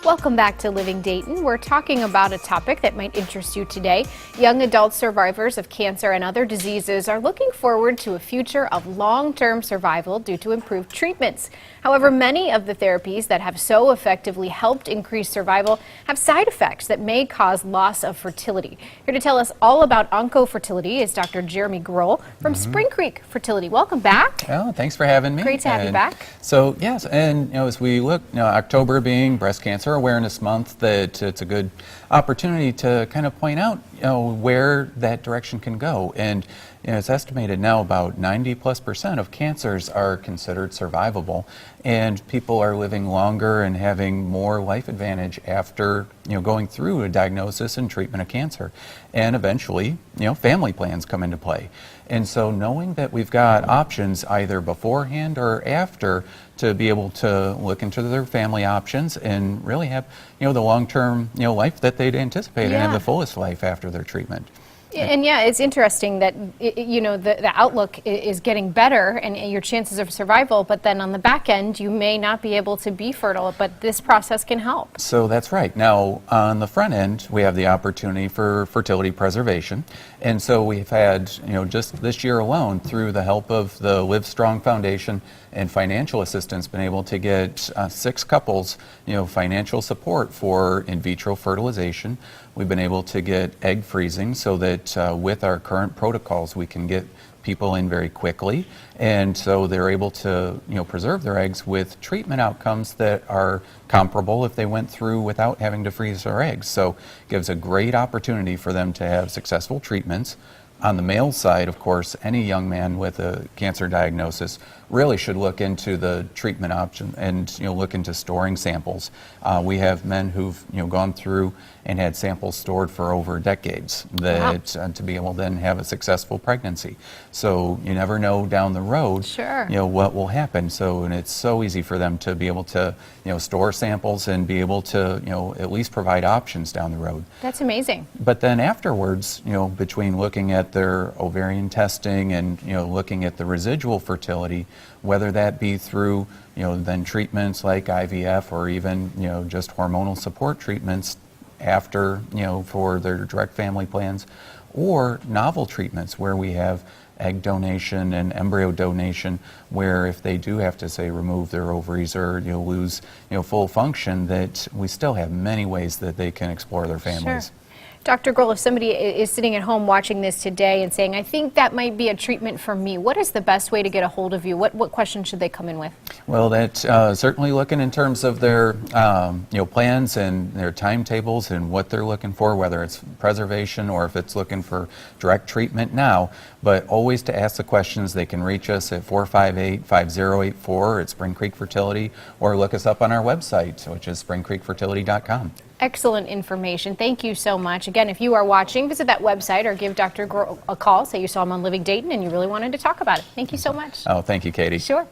Welcome back to Living Dayton. We're talking about a topic that might interest you today. Young adult survivors of cancer and other diseases are looking forward to a future of long-term survival due to improved treatments. However, many of the therapies that have so effectively helped increase survival have side effects that may cause loss of fertility. Here to tell us all about Oncofertility is Dr. Jeremy Groll from SpringCreek Fertility. Welcome back. Oh, thanks for having me. Great to have you back. So yes, and as we look, October being Breast Cancer Awareness Month, that it's a good opportunity to kind of point out, where that direction can go. And it's estimated now about 90+% of cancers are considered survivable, and people are living longer and having more life advantage after going through a diagnosis and treatment of cancer. And eventually, family plans come into play. And so knowing that we've got options either beforehand or after to be able to look into their family options and really have the long-term life that they'd anticipate and have the fullest life after their treatment. And yeah, it's interesting that the outlook is getting better and your chances of survival, but then on the back end you may not be able to be fertile, but this process can help. So that's right. Now on the front end we have the opportunity for fertility preservation, and so we've had just this year alone, through the help of the Live Strong Foundation and financial assistance, been able to get 6 couples financial support for in vitro fertilization. We've been able to get egg freezing so that with our current protocols we can get people in very quickly, and so they're able to preserve their eggs with treatment outcomes that are comparable if they went through without having to freeze their eggs. So it gives a great opportunity for them to have successful treatments. On the male side, of course, any young man with a cancer diagnosis really should look into the treatment option and look into storing samples. We have men who've gone through and had samples stored for over decades that to be able to then have a successful pregnancy. So you never know down the road what will happen. So, and it's so easy for them to be able to store samples and be able to at least provide options down the road. That's amazing. But then afterwards, between looking at their ovarian testing and looking at the residual fertility, whether that be through then treatments like IVF or even just hormonal support treatments after for their direct family plans, or novel treatments where we have egg donation and embryo donation, where if they do have to, say, remove their ovaries or lose full function, that we still have many ways that they can explore their families. Sure. Dr. Groll, if somebody is sitting at home watching this today and saying, I think that might be a treatment for me, what is the best way to get a hold of you? What questions should they come in with? Well, that's certainly looking in terms of their plans and their timetables and what they're looking for, whether it's preservation or if it's looking for direct treatment now. But always to ask the questions. They can reach us at 458-5084 at SpringCreek Fertility, or look us up on our website, which is springcreekfertility.com. Excellent information. Thank you so much. Again, if you are watching, visit that website or give Dr. Groll a call. Say you saw him on Living Dayton and you really wanted to talk about it. Thank you so much. Oh, thank you, Katie. Sure.